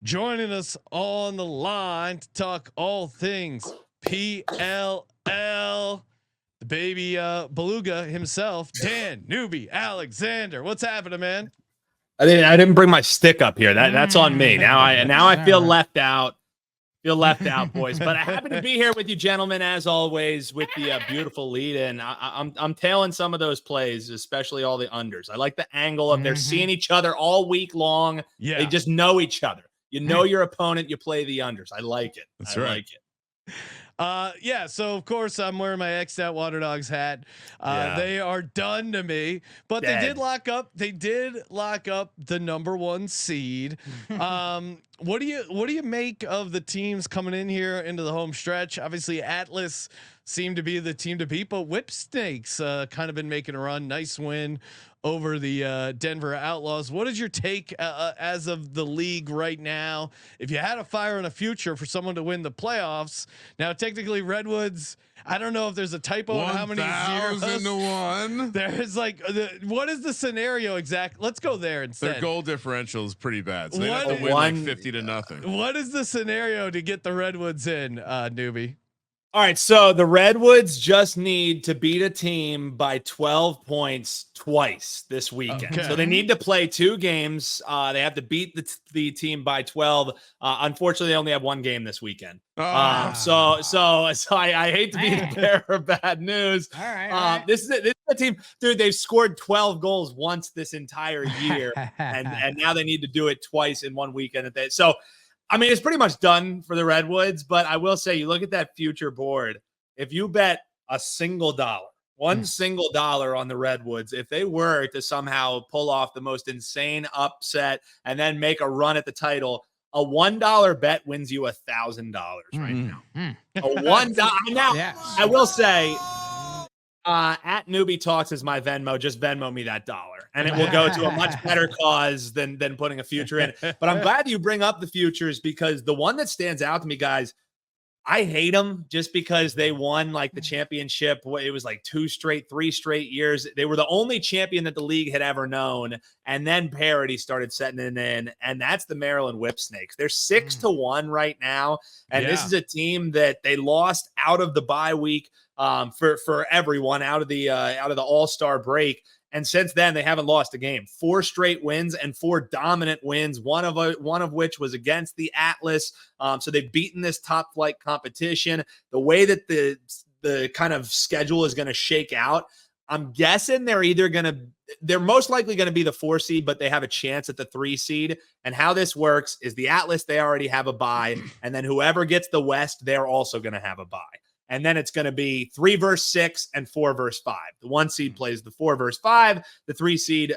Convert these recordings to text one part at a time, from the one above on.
Joining us on the line to talk all things PLL, the baby beluga himself, Dan Newbie Alexander. What's happening, man? I didn't bring my stick up here. That's on me. Now I feel left out. Feel left out, boys. But I'm happy to be here with you, gentlemen, as always, with the beautiful lead. And I'm tailing some of those plays, especially all the unders. I like the angle of they're seeing each other all week long. Yeah, they just know each other. You know your opponent. You play the unders. I like it. That's right. Like it. Yeah, so of course I'm wearing my X'd out Water Dogs hat. They are done to me, but Dead. they did lock up the #1 seed. What do you make of the teams coming in here into the home stretch? Obviously Atlas seemed to be the team to beat, but Whip Snakes kind of been making a run. Nice win over the Denver Outlaws. What is your take as of the league right now? If you had a fire in a future for someone to win the playoffs, now technically Redwoods, I don't know if there's a typo on how many zeros. 1,000-1. There's like, what is the scenario exact? Let's go there instead. Their goal differential is pretty bad, so they have to win like 50-0. What is the scenario to get the Redwoods in, Newbie? All right, so the Redwoods just need to beat a team by 12 points twice this weekend. Okay. So they need to play 2 games. They have to beat the team by 12. Unfortunately, they only have 1 game this weekend. So I hate to be the bearer of bad news. All right. This is a team, dude. They've scored 12 goals once this entire year, and now they need to do it twice in 1 weekend. So. I mean, it's pretty much done for the Redwoods, but I will say, you look at that future board. If you bet a single dollar, $1 single dollar on the Redwoods, if they were to somehow pull off the most insane upset and then make a run at the title, a $1 bet wins you $1,000 right now. A $1. Now, I will say, at Newbie Talks is my Venmo. Just Venmo me that dollar, and it will go to a much better cause than putting a future in. But I'm glad you bring up the futures, because the one that stands out to me, guys, I hate them just because they won like the championship. It was like 3 straight years. They were the only champion that the league had ever known. And then parity started setting it in, and that's the Maryland Whip Snakes. They're 6-1 right now. And this is a team that they lost out of the bye week for everyone out of the All-Star break. And since then, they haven't lost a game. 4 straight wins and 4 dominant wins, one of which was against the Atlas. So they've beaten this top flight competition. The way that the kind of schedule is going to shake out, I'm guessing they're most likely going to be the 4 seed, but they have a chance at the 3 seed. And how this works is the Atlas, they already have a bye. And then whoever gets the West, they're also going to have a bye. And then it's going to be 3 versus 6 and 4 versus 5. The 1 seed plays the 4 versus 5, the 3 seed,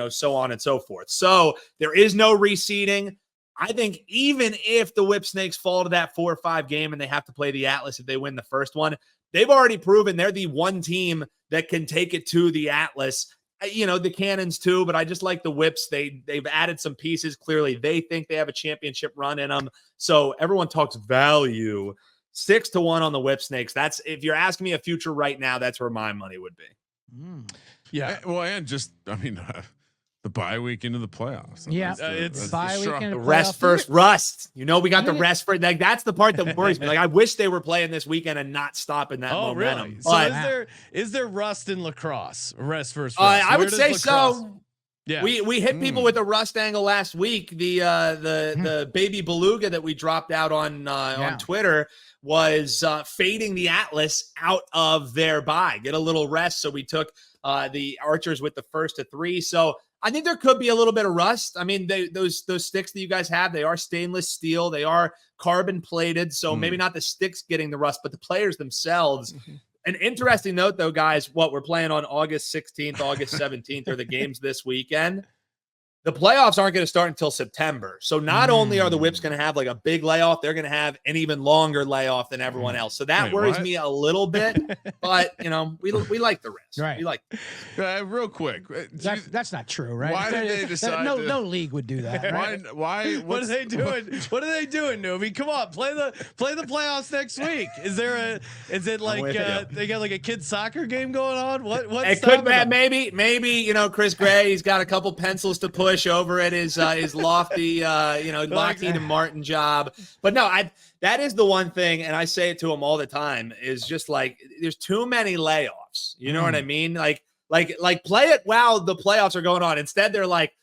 so on and so forth. So there is no reseeding. I think even if the Whip Snakes fall to that 4 or 5 game and they have to play the Atlas if they win the first one, they've already proven they're the one team that can take it to the Atlas. The Cannons too, but I just like the Whips. They've added some pieces. Clearly, they think they have a championship run in them. So everyone talks value. 6-1 on the Whip Snakes. That's, if you're asking me a future right now, that's where my money would be. Yeah. Well, and just, the bye week into the playoffs. It's bye week into the rest first. Rust. We got the rest for like that's the part that worries me. Like, I wish they were playing this weekend and not stopping that momentum. Really? But, so is there rust in lacrosse? Rest versus rust? I would say so. Yeah, we hit people with a rust angle last week. The baby beluga that we dropped out on Twitter was fading the Atlas out of their bye, get a little rest. So we took the Archers with the first of 3. So I think there could be a little bit of rust. I mean, those sticks that you guys have, they are stainless steel, they are carbon plated. So maybe not the sticks getting the rust, but the players themselves. An interesting note, though, guys, we're playing on August 16th, August 17th are the games this weekend. The playoffs aren't going to start until September. So not only are the Whips going to have like a big layoff, they're going to have an even longer layoff than everyone else. So that worries me a little bit, but we like the rest. Right. We like real quick. That's not true, right? Why did they decide no league would do that. Right? Why? What are they doing? What are they doing, Newbie? Come on, play the playoffs next week. Is it like they got like a kids soccer game going on? What? It could be, maybe Chris Gray, he's got a couple pencils to push. English over at his lofty, Lockheed and Martin job. But no, that is the one thing, and I say it to him all the time, is just like there's too many layoffs. You know what I mean? Like play it while the playoffs are going on. Instead, they're like,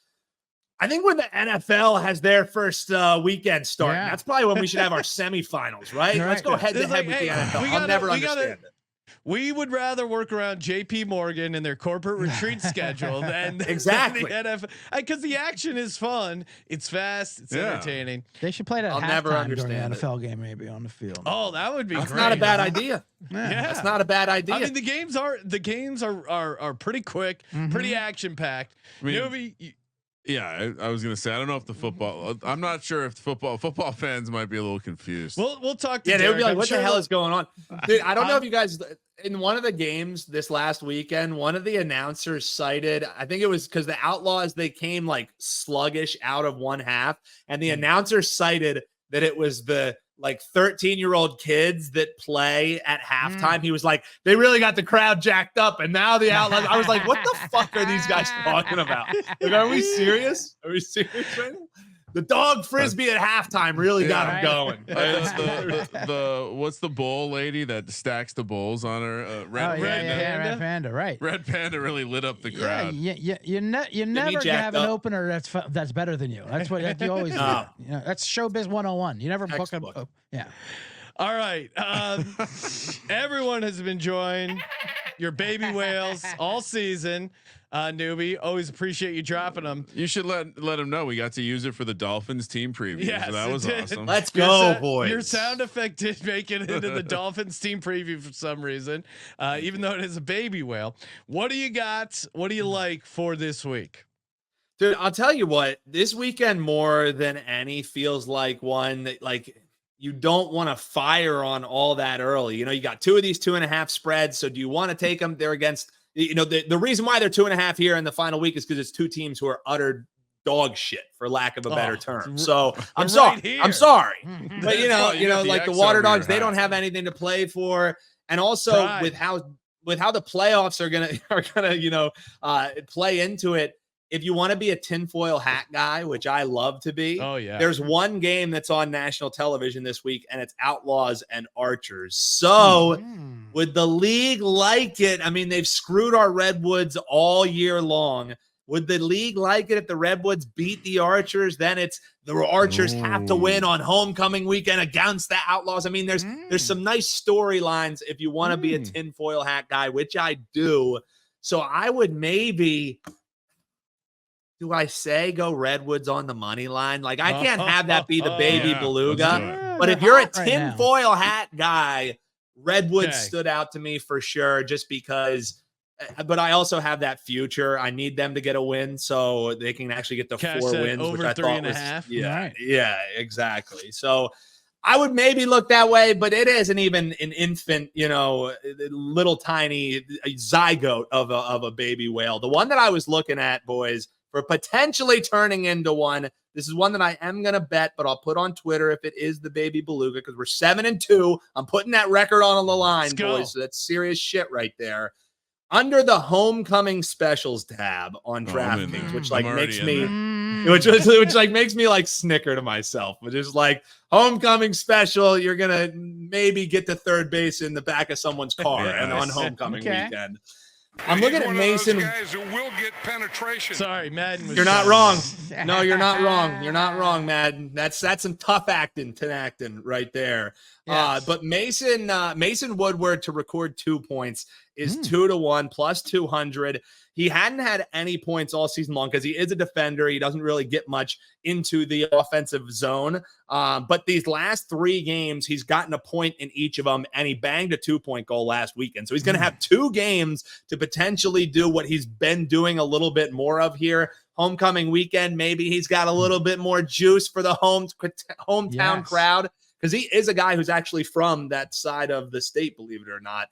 I think when the NFL has their first weekend start, that's probably when we should have our semifinals, right? Let's go head to head with the NFL. I'll never understand it. We would rather work around JP Morgan and their corporate retreat schedule than exactly the NFL, because the action is fun. It's fast. It's entertaining. They should play that. I'll never understand the NFL game maybe on the field. Oh, that would be. That's great. not a bad idea. Yeah, that's not a bad idea. I mean, the games are pretty quick, pretty action packed. I mean, yeah, I was gonna say I don't know if the football. I'm not sure if the football fans might be a little confused. We'll talk. To they Derek. would be like, "What the hell is going on?" Dude, I don't know if you guys in one of the games this last weekend, one of the announcers cited, I think it was because the Outlaws, they came like sluggish out of one half, and the announcer cited that it was the like 13-year-old kids that play at halftime. He was like, they really got the crowd jacked up, and now the Outlaws. I was like, what the fuck are these guys talking about? Like, are we serious? Are we serious right now? The dog frisbee at halftime really got him going. What's the bull lady that stacks the bulls on her? Red Panda, right? Red Panda really lit up the crowd. You never can have an opener that's better than you. That's what you always do. You know, that's showbiz 101. You never book a yeah. All right. Everyone has been enjoying your baby whales all season. Newbie, always appreciate you dropping them. You should let them know we got to use it for the Dolphins team preview. Yes, so that was awesome. Let's go, boys. Your sound effect did make it into the Dolphins team preview for some reason, even though it is a baby whale. What do you got? What do you like for this week? Dude, I'll tell you what, this weekend more than any feels like one that like you don't want to fire on all that early. You know, you got two of these 2.5 spreads. So do you want to take them? They're against, you know, the reason why they're 2.5 here in the final week is because it's two teams who are utter dog shit, for lack of a better term. So I'm sorry. I'm sorry. But you know, like the Water Dogs, they don't have anything to play for. And also with how the playoffs are gonna play into it. If you want to be a tinfoil hat guy, which I love to be, there's one game that's on national television this week, and it's Outlaws and Archers. So would the league like it? I mean, they've screwed our Redwoods all year long. Would the league like it if the Redwoods beat the Archers? Then it's the Archers have to win on homecoming weekend against the Outlaws. I mean, there's some nice storylines if you want to be a tinfoil hat guy, which I do. So I would maybe... Do I say go Redwoods on the money line? Like, I can't have that be the baby beluga. But if you're a tinfoil hat guy, Redwoods stood out to me for sure just because. But I also have that future. I need them to get a win so they can actually get the 4 wins, over which I 3.5. Yeah, exactly. So I would maybe look that way, but it isn't even an infant, little tiny zygote of a baby whale. The one that I was looking at, boys, for potentially turning into one. This is one that I am going to bet, but I'll put on Twitter if it is the baby beluga, because we're 7-2. I'm putting that record on the line, boys. So that's serious shit right there. Under the homecoming specials tab on DraftKings, which makes me like snicker to myself, which is like homecoming special. You're going to maybe get to third base in the back of someone's car and on homecoming weekend. I'm looking at Mason. Guys who will get penetration. Sorry, Madden. You're not wrong. No, you're not wrong. You're not wrong, Madden. That's some tough acting right there. Yes. But Mason Woodward to record 2 points is 2-1 plus 200. He hadn't had any points all season long because he is a defender. He doesn't really get much into the offensive zone. But these last 3 games, he's gotten a point in each of them, and he banged a 2-point goal last weekend. So he's going to have 2 games to potentially do what he's been doing a little bit more of here. Homecoming weekend, maybe he's got a little bit more juice for the hometown crowd, because he is a guy who's actually from that side of the state, believe it or not.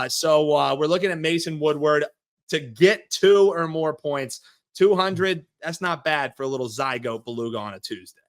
So we're looking at Mason Woodward to get 2 or more points. 200, that's not bad for a little zygote beluga on a Tuesday.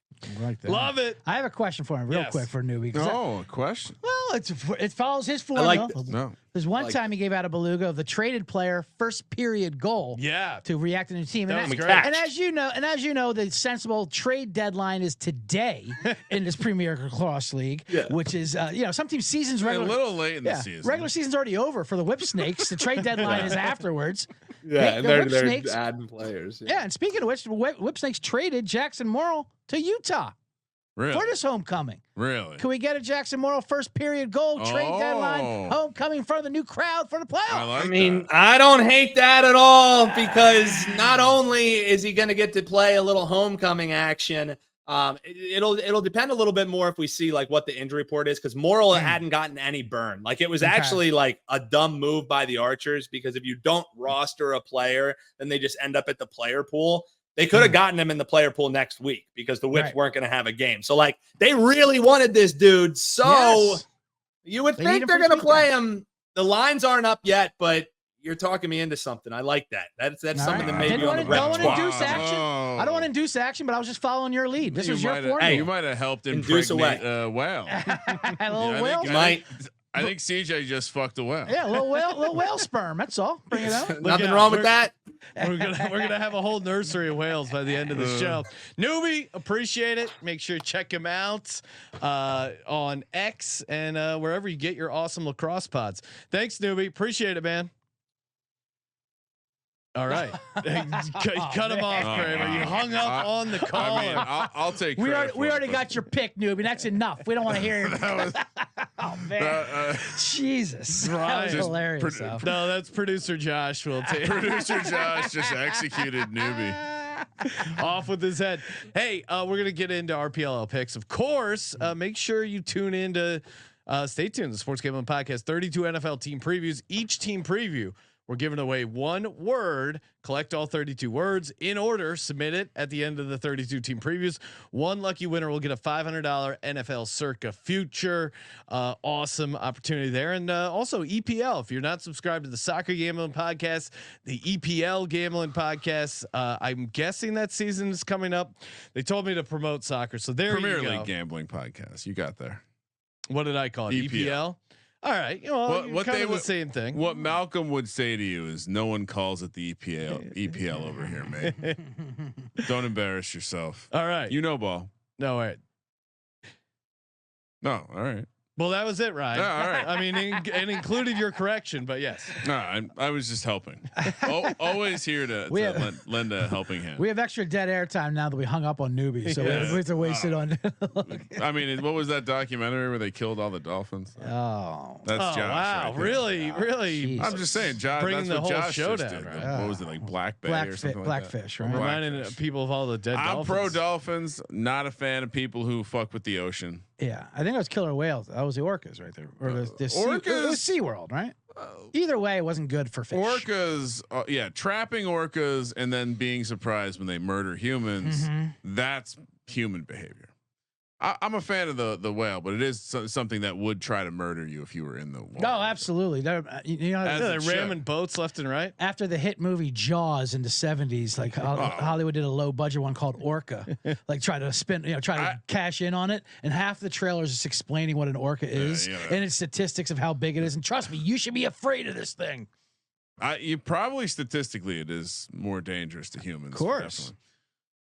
Like that. Love it. I have a question for him real quick for a newbie. A question. Well, it follows his formula. I like this. No. There's one time he gave out a beluga of the traded player first period goal. Yeah. To react to the team. That And, was that- great. and as you know, the sensible trade deadline is today in this Premier Lacrosse League, which is some teams seasons A regular. little late in the season. Regular season's already over for the Whip Snakes. The trade deadline is afterwards. Yeah, and they're Whip Snakes, adding players. Yeah, and speaking of which, Whip Snakes traded Jackson Morrill to Utah Really? for this homecoming. Really? Can we get a Jackson Morrill first period goal, trade deadline, homecoming in front of the new crowd for the playoffs? I mean, I don't hate that at all, because not only is he going to get to play a little homecoming action, it'll depend a little bit more if we see like what the injury report is, because Morrill hadn't gotten any burn. Like it was actually like a dumb move by the Archers, because if you don't roster a player, then they just end up at the player pool. They could have gotten him in the player pool next week because the Whips weren't going to have a game. So like they really wanted this dude. So you would think they're going to play him. The lines aren't up yet, but you're talking me into something. I like that. That's something that maybe on the don't want to repertoire. induce action. I don't want to induce action, but I was just following your lead. This was your formula. Hey, you might have helped impregnate a whale. A little whale. I think CJ just fucked a whale. Yeah, little whale sperm. That's all. Bring it out. Nothing wrong with that. We're gonna have a whole nursery of whales by the end of the show. Newbie, appreciate it. Make sure you check him out on X and wherever you get your awesome lacrosse pods. Thanks, Newbie. Appreciate it, man. All right, cut him off, Kramer. You hung up on the call. I mean, I'll take. We already got your pick, Newbie. That's enough. We don't want to hear it. Oh man, Jesus, that was hilarious. No, that's producer Josh. Will take. Producer Josh just executed Newbie. Off with his head. Hey, we're gonna get into our PLL picks, of course. Make sure you tune in to stay tuned. The Sports Gambling Podcast, 32 NFL team previews. Each team preview, we're giving away one word. Collect all 32 words in order. Submit it at the end of the 32 team previews. One lucky winner will get a $500 NFL Circa future. Awesome opportunity there. And also EPL. If you're not subscribed to the Soccer Gambling Podcast, the EPL Gambling Podcast, I'm guessing that season is coming up. They told me to promote soccer. So there Premier you go. League Gambling Podcast. You got there. What did I call it? EPL? All right, what kind of the same thing. What Malcolm would say to you is, no one calls it the EPL over here, mate. Don't embarrass yourself. All right, ball. No, all right. No, all right. Well, that was it, Ryan. Yeah, all right. I mean, and included your correction, but yes. No, I was just helping. Always here to lend a helping hand. We have extra dead air time now that we hung up on Newbie, so we have to waste it on. I mean, what was that documentary where they killed all the dolphins? Oh, that's Josh. Wow, right really? Jesus. I'm just saying, Josh. Bringing that's the what whole Josh show just down, did. right? What was it, like Black Bay or something Blackfish, like that? right? Reminding people of all the dead dolphins. I'm pro dolphins. Not a fan of people who fuck with the ocean. Yeah, I think it was killer whales. That was the orcas right there, or the orcas. It was SeaWorld, right? Either way, it wasn't good for fish. Orcas, trapping orcas and then being surprised when they murder humans. That's human behavior. I'm a fan of the whale, but it is something that would try to murder you if you were in the water. No, absolutely. They're ramming boats left and right. After the hit movie Jaws in the 70s, like Hollywood did a low budget one called Orca, like try to cash in on it, and half the trailer is just explaining what an orca is and its statistics of how big it is. And trust me, you should be afraid of this thing. You probably statistically it is more dangerous to humans. Of course. Definitely.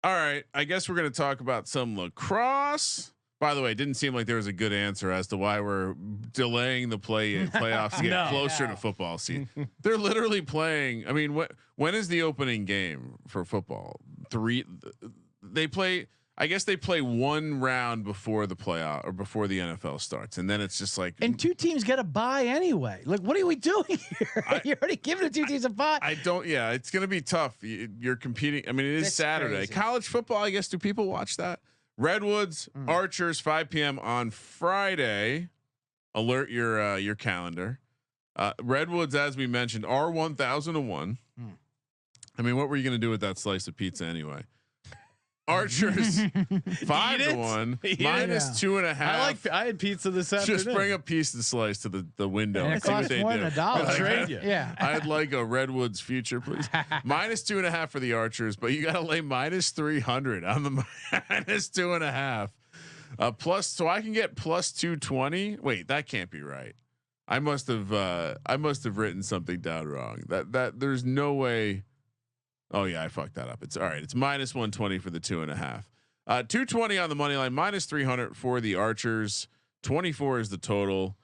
All right, I guess we're going to talk about some lacrosse. By the way, it didn't seem like there was a good answer as to why we're delaying the playoffs to get closer to football season. They're literally playing. I mean, when is the opening game for football? They play. I guess they play one round before the playoff or before the NFL starts, and then it's just like. And two teams get a bye anyway. Like, what are we doing here? You're already giving the two teams a bye. I don't. Yeah, it's going to be tough. You're competing. I mean, it is That's Saturday. crazy. College football. I guess, do people watch that? Redwoods, Archers, 5 p.m. on Friday. Alert your calendar. Redwoods, as we mentioned, are 1,001. I mean, what were you going to do with that slice of pizza anyway? Archers 5-1 minus 2.5. I had pizza this afternoon. Just bring a piece of the slice to the window And and it see what costs they more do. than $1. I'll trade you. Yeah. I'd like a Redwoods future, please. minus 2.5 for the Archers, but you got to lay minus 300 on the minus 2.5. So I can get plus 220. Wait, that can't be right. I must have written something down wrong. That there's no way. Oh yeah, I fucked that up. It's all right. It's minus 120 for the 2.5. 220 on the money line, minus 300 for the Archers. 24 is the total.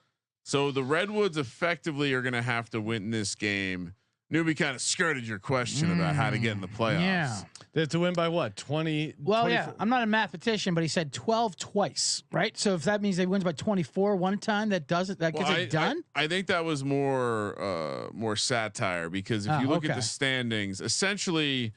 So the Redwoods effectively are going to have to win this game. Newbie kind of skirted your question about how to get in the playoffs. Yeah. They have to win by what? 20. Well, 24? yeah, I'm not a mathematician, but he said 12 twice, right? So if that means they wins by 24 one time, that gets it done. I think that was more satire, because if you look at the standings, essentially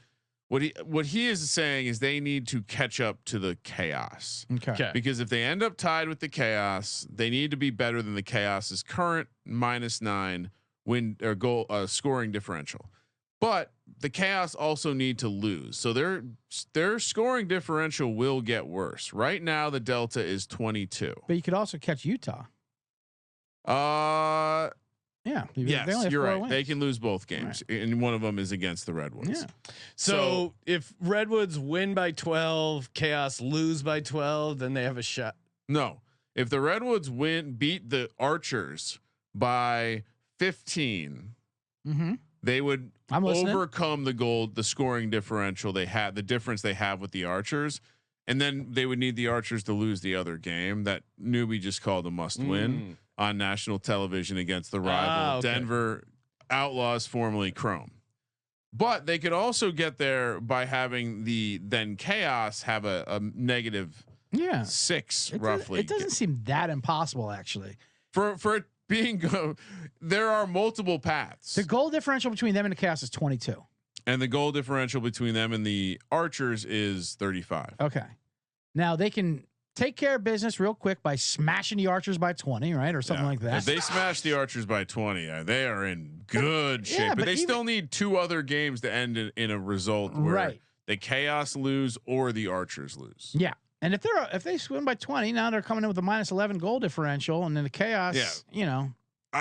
what he is saying is they need to catch up to the Chaos. Okay. Because if they end up tied with the Chaos, they need to be better than the Chaos's current -9 win or goal scoring differential. But the Chaos also need to lose, so their scoring differential will get worse. Right now, the delta is 22. But you could also catch Utah. Yeah. Yes, you're right. They can lose both games, and one of them is against the Redwoods. Yeah. So if Redwoods win by 12, Chaos lose by 12, then they have a shot. No, if the Redwoods beat the Archers by 15, they would overcome the scoring differential they had, the difference they have with the Archers, and then they would need the Archers to lose the other game that Newbie just called a must-win on national television against the rival Denver Outlaws, formerly Chrome. But they could also get there by having the then Chaos have a negative 6 roughly. It doesn't seem that impossible, actually. For it being there are multiple paths. The goal differential between them and the Chaos is 22, and the goal differential between them and the Archers is 35. Okay, now they can take care of business real quick by smashing the Archers by 20, right, or something like that. If they smash the Archers by 20, they are in good shape. But they still need 2 other games to end in a result where the Chaos lose or the Archers lose. Yeah. And if they win by 20, now they're coming in with a -11 goal differential, and then the Chaos,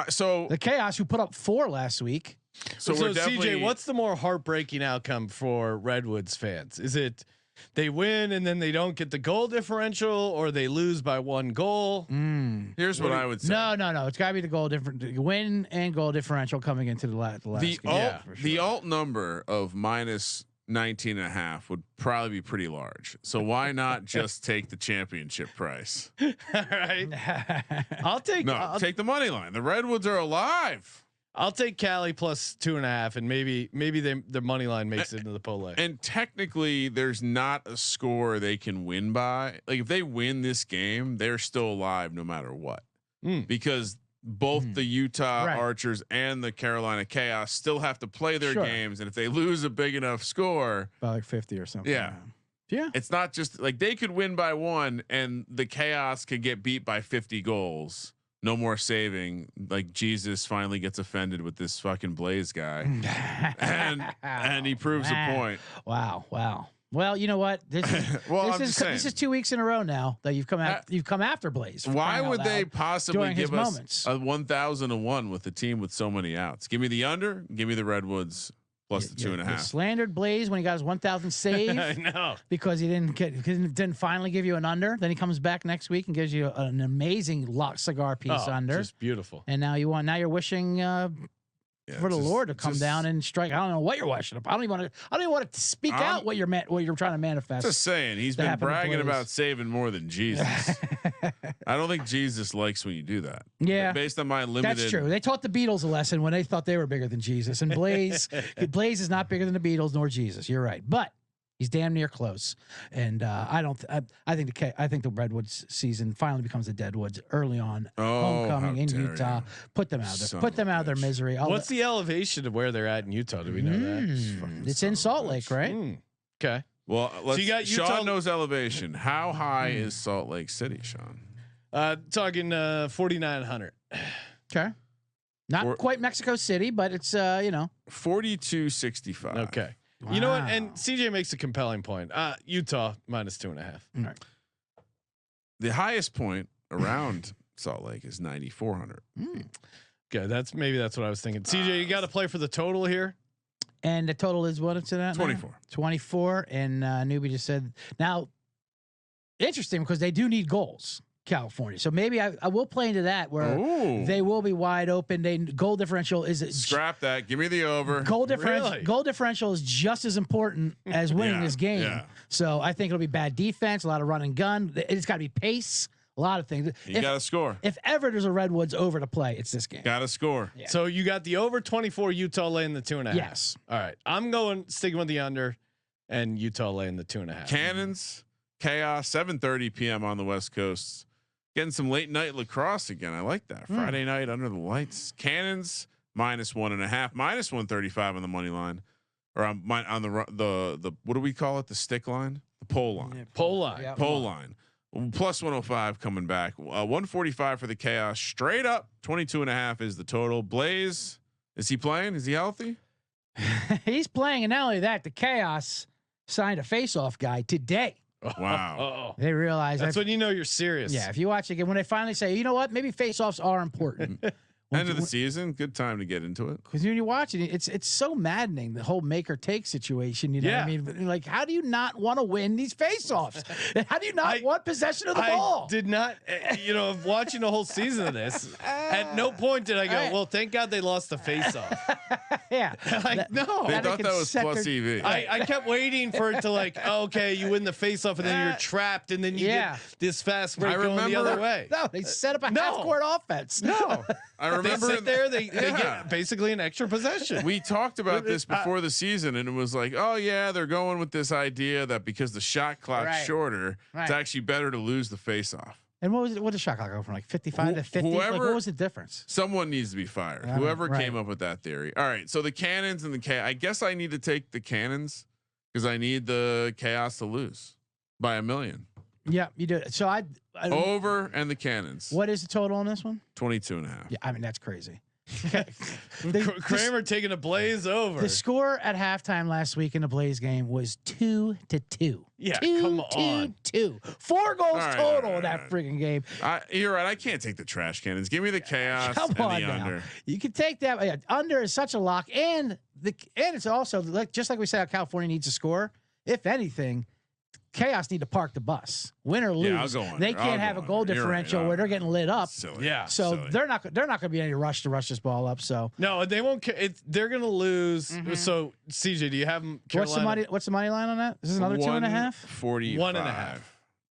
so the Chaos who put up 4 last week. So CJ, what's the more heartbreaking outcome for Redwoods fans? Is it they win and then they don't get the goal differential, or they lose by 1 goal? Here's what I would say. No. It's got to be the goal win and goal differential coming into the last game. The alt number of -19.5 would probably be pretty large. So why not just take the championship price? All right. Take the money line. The Redwoods are alive. I'll take Cali plus 2.5, and maybe the money line makes it into the parlay. And technically, there's not a score they can win by. Like if they win this game, they're still alive no matter what, because both the Utah Archers and the Carolina Chaos still have to play their games, and if they lose a big enough score, about like 50 or something, it's not just like they could win by 1 and the Chaos could get beat by 50 goals. No more saving. Like Jesus finally gets offended with this fucking Blaze guy, and he proves a point. Wow. Well, you know what? This is 2 weeks in a row now that you've come after Blaze. Why would they possibly give us a 1,001 with a team with so many outs? Give me the under. Give me the Redwoods plus the 2.5. Slandered Blaze when he got his 1,000 save. I know, because he didn't finally give you an under. Then he comes back next week and gives you an amazing cigar piece under. Just beautiful. And now you're wishing for the Lord to come down and strike. I don't know what you're wishing. I don't even want to speak out what you're trying to manifest. Just saying, he's been bragging about saving more for Jesus. I don't think Jesus likes when you do that. Yeah, based on my limited. That's true. They taught the Beatles a lesson when they thought they were bigger than Jesus. And Blaze is not bigger than the Beatles nor Jesus. You're right, but he's damn near close. And I think the Redwoods season finally becomes the Deadwoods early on. Homecoming in Utah. Put them out there. Put them out of their misery. What's the elevation of where they're at in Utah? Do we know that? It's in Salt Lake, right? Okay. Well, Sean knows elevation. How high is Salt Lake City, Sean? Talking 4,900. Okay. Not quite Mexico City, but it's 4265. Okay. Wow. You know what? And CJ makes a compelling point. Utah minus 2.5. All right. The highest point around Salt Lake is 9,400. Okay, that's what I was thinking. CJ, you got to play for the total here. And the total is what it's at? 24. 24. And Newbie just said now interesting because they do need goals, California. So maybe I will play into that where they will be wide open. Goal differential is scrap that. Give me the over. Goal differential is just as important as winning this game. Yeah. So I think it'll be bad defense, a lot of run and gun. It's got to be pace. A lot of things. You got to score. If ever there's a Redwoods over to play, it's this game. Got to score. Yeah. So you got the over 24, Utah laying the 2.5. Yes. All right. I'm sticking with the under, and Utah laying the 2.5. Cannons, Chaos, 7:30 p.m. on the West Coast. Getting some late night lacrosse again. I like that. Friday night under the lights. Cannons -1.5, -135 on the money line, or on the what do we call it? The stick line, the pole line. Yeah, pole line. Yeah. Pole line. Plus 105 coming back. 145 for the Chaos. Straight up 22.5 is the total. Blaze, is he playing? Is he healthy? He's playing, and not only that, the Chaos signed a face-off guy today. Wow. They realize that's when you know you're serious. Yeah, if you watch it again, when they finally say, you know what, maybe face-offs are important. End of the season, good time to get into it. Because when you watch it, it's so maddening, the whole make or take situation. You know what I mean? Like, how do you not want to win these face-offs? How do you not want possession of the ball? I did not, watching the whole season of this, at no point did I go, well, thank God they lost the face-off. Yeah. No. They thought that was plus EV. I kept waiting for it to okay, you win the face-off and then you're trapped and then you get this fast break going the other way. No, they set up a half-court offense. No. I remember they sit there, they get basically an extra possession. We talked about this before the season, and it was like, oh yeah, they're going with this idea that because the shot clock's shorter, it's actually better to lose the face-off. And what was it? What did the shot clock go from, like 55 to 50? What was the difference? Someone needs to be fired. Whoever came up with that theory. All right, so the Cannons and the I guess I need to take the Cannons because I need the Chaos to lose by 1 million. Yeah, you do. So I over and the Cannons. What is the total on this one? 22.5. Yeah, I mean that's crazy. Kramer taking a Blaze over. The score at halftime last week in the Blaze game was 2-2. Yeah, come on. 2-2. 4 goals total in that freaking game. You're right. I can't take the trash cannons. Give me the Chaos and the under. You can take that. Yeah, under is such a lock, and it's also just like we said, California needs to score. If anything, Chaos need to park the bus, win or lose. They can't have a goal differential where they're getting lit up. Silly. Yeah, so they're not going to be any rush to rush this ball up. So no, they won't. They're going to lose. So CJ, do you have them? What's the money line on that? Is this another 2.5? 45. 1.5.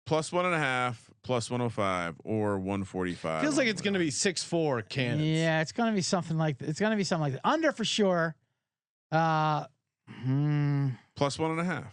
Plus 1.5. Plus 105 or 145. Feels like it's going to be 6-4 Cannons. Yeah, it's going to be something like that. Under for sure. Plus 1.5.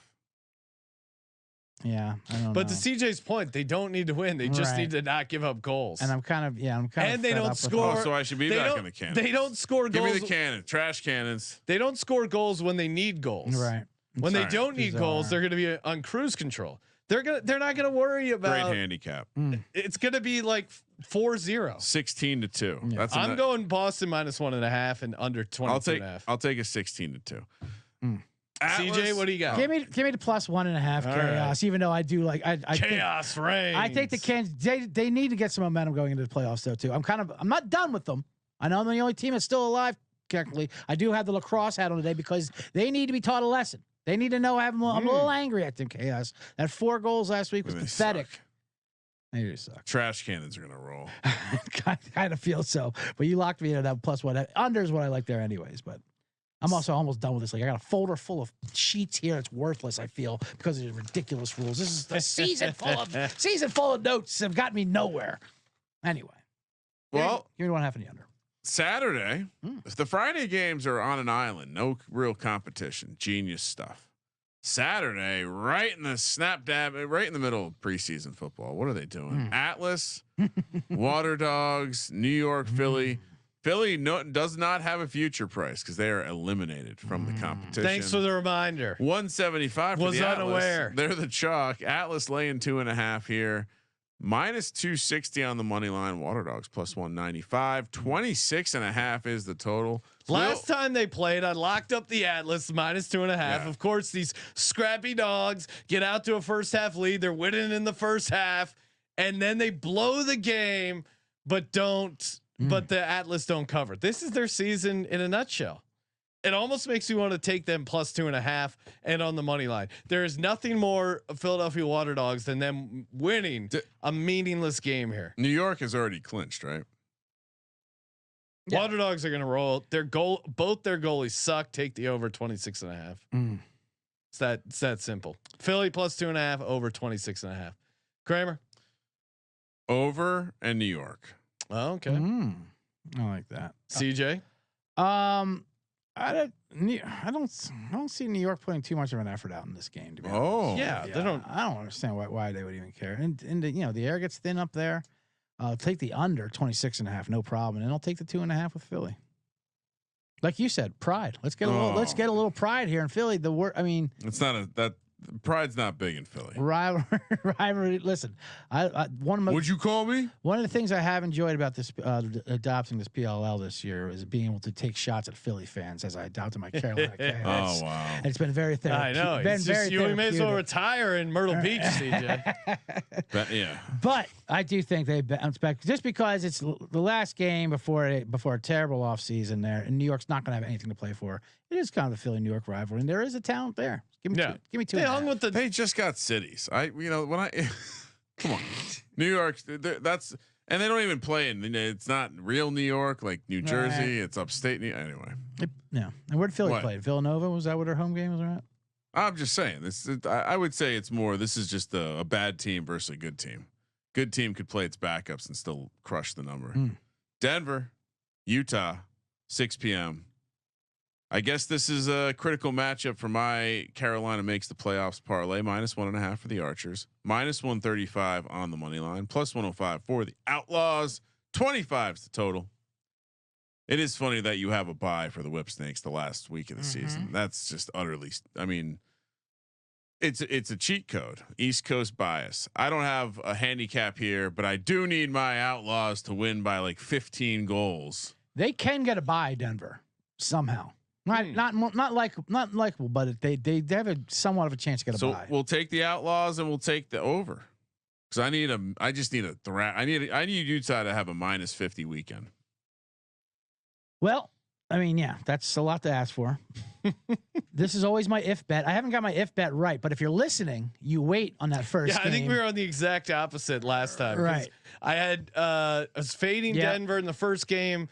Yeah, I don't know. But to CJ's point, they don't need to win. They just need to not give up goals. And I'm kind of and they don't score. So I should be back in the Cannons. They don't score goals. Give me the cannon. Trash cannons. They don't score goals when they need goals. Right. When they don't need goals, they're going to be on cruise control. They're not going to worry about great handicap. It's going to be like 4-0. 16-2. Yeah. I'm going Boston -1.5 and under 22.5. I'll take a 16-2. CJ, what do you got? Give me the plus 1.5 Chaos. Even though I do like I Chaos reigns. I think the Cans they need to get some momentum going into the playoffs though too. I'm not done with them. I know I'm the only team that's still alive. Technically, I do have the lacrosse hat on today because they need to be taught a lesson. They need to know. I'm a little angry at them. Chaos. That 4 goals last week was pathetic. They do suck. Trash cannons are gonna roll. kind of feel so, but you locked me into that plus 1. Under is what I like there anyways, but. I'm also almost done with this. Like I got a folder full of sheets here. It's worthless. I feel because of the ridiculous rules. This is a season full of notes have got me nowhere. Anyway, well, give me 1.5 and the under. Saturday, the Friday games are on an island. No real competition. Genius stuff. Saturday, right in the snap dab, right in the middle of preseason football. What are they doing? Atlas, Water Dogs, New York, Philly. Philly does not have a future price because they are eliminated from the competition. Thanks for the reminder. 175 for was the unaware. Atlas. They're the chalk. Atlas laying 2.5 here. -260 on the money line. Water Dogs plus 195. 26.5 is the total. Last time they played, I locked up the Atlas -2.5. Yeah. Of course, these scrappy dogs get out to a first half lead. They're winning in the first half, and then they blow the game, but don't. But the Atlas don't cover. This is their season in a nutshell. it almost makes you want to take them plus 2.5 and on the money line. There is nothing more Philadelphia Water Dogs than them winning a meaningless game here. New York has already clinched, right? Yeah. Water Dogs are going to roll. Both their goalies suck. Take the over 26.5. It's that simple. Philly plus 2.5, over 26.5. Kramer, over and New York. Oh, okay. I like that. CJ, I don't see New York putting too much of an effort out in this game. To be honest. Yeah, they don't. I don't understand why they would even care. And the air gets thin up there. Take the under 26.5, no problem, and I'll take the 2.5 with Philly. Like you said, pride. Let's get a little pride here in Philly. It's not that pride's not big in Philly. Rivalry. Listen, Would you call me? One of the things I have enjoyed about this adopting this PLL this year is being able to take shots at Philly fans as I adopted my Carolina Chaos. Oh wow! And it's been very therapeutic. I know. You may as well retire in Myrtle Beach, CJ. But I do think they bounce back just because it's the last game before a terrible offseason there, and New York's not going to have anything to play for. It is kind of a Philly-New York rivalry, and there is a talent there. Give me two. They just got cities. Come on, New York. That's and they don't even play in. It's not real New York like New Jersey. It's upstate. Anyway. And where did Philly play? Villanova, was that what their home game was at? I'm just saying this. I would say it's more. This is just a bad team versus a good team. Good team could play its backups and still crush the number. Denver, Utah, 6 p.m. I guess this is a critical matchup for my Carolina makes the playoffs parlay. -1.5 for the Archers, -135 on the money line, +105 for the Outlaws. 25 is the total. It is funny that you have a bye for the Whip Snakes the last week of the season. That's just utterly. I mean, it's a cheat code. East Coast bias. I don't have a handicap here, but I do need my Outlaws to win by like 15 goals. They can get a bye, Denver, somehow. Not likable, but they have a somewhat of a chance to get a bye. So we'll take the Outlaws and we'll take the over because I just need a threat. I need Utah to have a -50 weekend. Well, I mean, yeah, that's a lot to ask for. This is always my if bet. I haven't got my if bet right, but if you're listening, you wait on that first game. I think we were on the exact opposite last time. Right. I was fading Denver in the first game,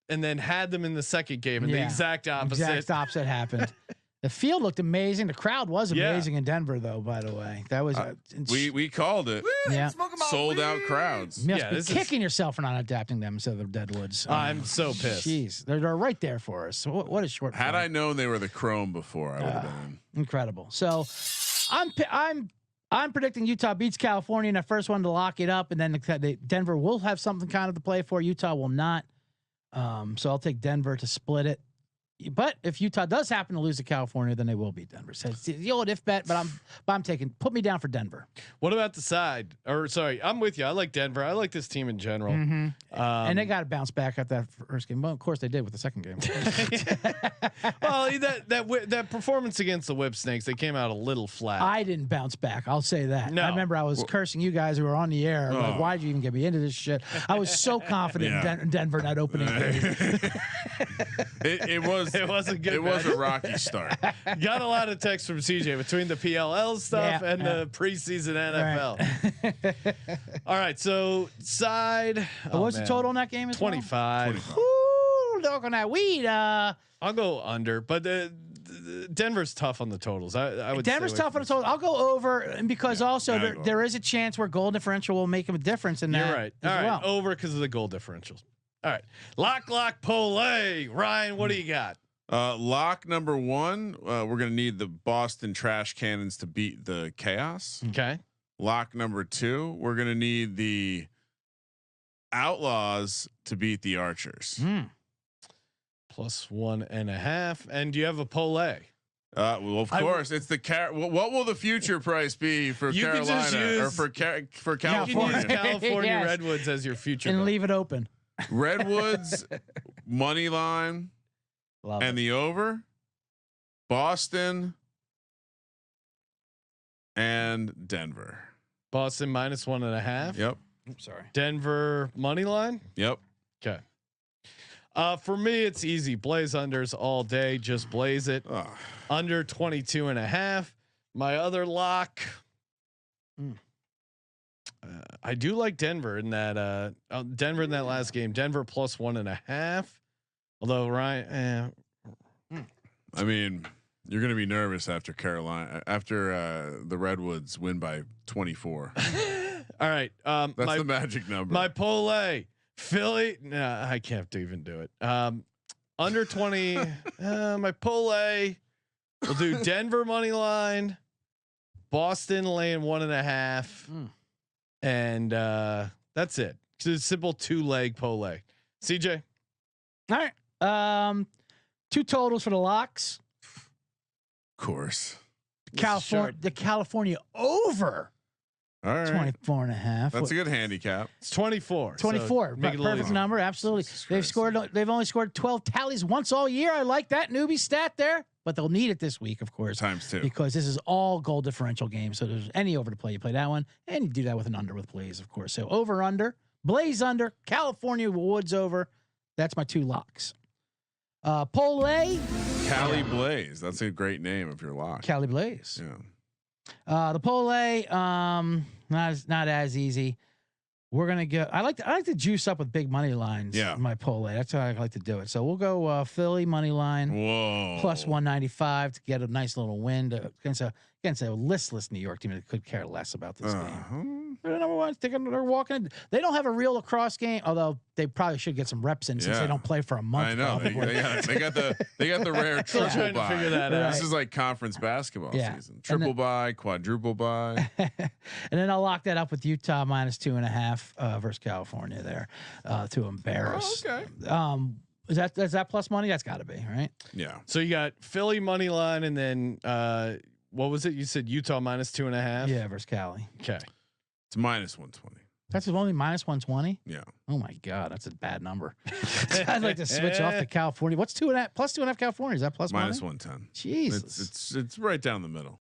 and then had them in the second game, and the exact opposite. Exact opposite happened. The field looked amazing. The crowd was amazing in Denver, though. By the way, that was we called it. Yeah, sold out crowds. You must be kicking yourself for not adapting them instead of the Deadwoods. I'm so pissed. Jeez, they're right there for us. What a short. Had I known they were the Chrome before, I would have been in. Incredible. So, I'm predicting Utah beats California in the first one to lock it up, and then Denver will have something kind of to play for. Utah will not. So I'll take Denver to split it. But if Utah does happen to lose to California, then they will beat Denver. So it's the old if bet, but I'm put me down for Denver. What about the side? Or sorry, I'm with you. I like Denver. I like this team in general. And they got to bounce back at that first game. Well, of course they did with the second game. Well, that performance against the Whip Snakes, they came out a little flat. I didn't bounce back. I'll say that. No. I remember I was cursing you guys who were on the air. Like, why'd you even get me into this shit? I was so confident in Denver in that opening game. It was a good. It was a rocky start. Got a lot of texts from CJ between the PLL stuff and the preseason NFL. Right. All right, so side. What's the total in that game? 25. Ooh, look on that weed. I'll go under, but Denver's tough on the totals. I would. Denver's tough on the totals. I'll go over, and because also there is a chance where goal differential will make a difference in that. You're right. All right, over because of the goal differentials. All right, lock pole. Ryan, what do you got? Lock number 1. We're gonna need the Boston Trash Cannons to beat the Chaos. Okay. Lock number 2. We're gonna need the Outlaws to beat the Archers. +1.5. And do you have a pole? Well, of course, it's the what will the future price be for Carolina or for California? You can use California Redwoods as your future and leave it open. Redwoods money line. And the over, Boston and Denver. Boston -1.5. Yep. Oops, sorry. Denver money line. Yep. Okay. For me, it's easy. Blaze unders all day. Just blaze it. Under 22.5. My other lock. I do like Denver in that. Denver in that last game. Denver plus 1.5. Although Ryan, I mean, you're going to be nervous after the Redwoods win by 24. All right. That's the magic number. My parlay. Philly. No, I can't even do it. Under 20. My parlay. We'll do Denver money line, Boston laying 1.5, and that's it. It's a simple 2-leg parlay. CJ. All right. 2 totals for the locks. Of course. The California over. All right. 24.5. That's a good handicap. It's 24. 24. So Perfect number. Absolutely. They've only scored 12 tallies once all year. I like that newbie stat there, but they'll need it this week, of course. ×2. Because this is all goal differential games. So there's any over to play. You play that one, and you do that with an under with Blaze, of course. So over, under, Blaze under, California Woods over. That's my 2 locks. Parlay. Cali Blaze. That's a great name if you're locked. Cali Blaze. Yeah. The parlay, not as easy. We're gonna go. I like to juice up with big money lines. Yeah. My parlay. That's how I like to do it. So we'll go Philly money line. Whoa. Plus 195 to get a nice little win against a listless New York team that could care less about this game. They're number one. They're walking. They don't have a real lacrosse game, although they probably should get some reps in since they don't play for a month. I know. They got the rare triple trying bye. to figure that out. This is like conference basketball season. Triple bye, quadruple bye. And then I'll lock that up with Utah minus 2.5 versus California there to embarrass. Oh, okay. Is that plus money? That's got to be right. Yeah. So you got Philly money line, and then what was it? You said Utah minus 2.5. Yeah, versus Cali. Okay. It's minus 120. That's only minus 120. Yeah. Oh my God, that's a bad number. I'd like to switch off to California. What's 2.5 plus 2.5 California? Is that plus minus money? 110? Jesus, It's right down the middle.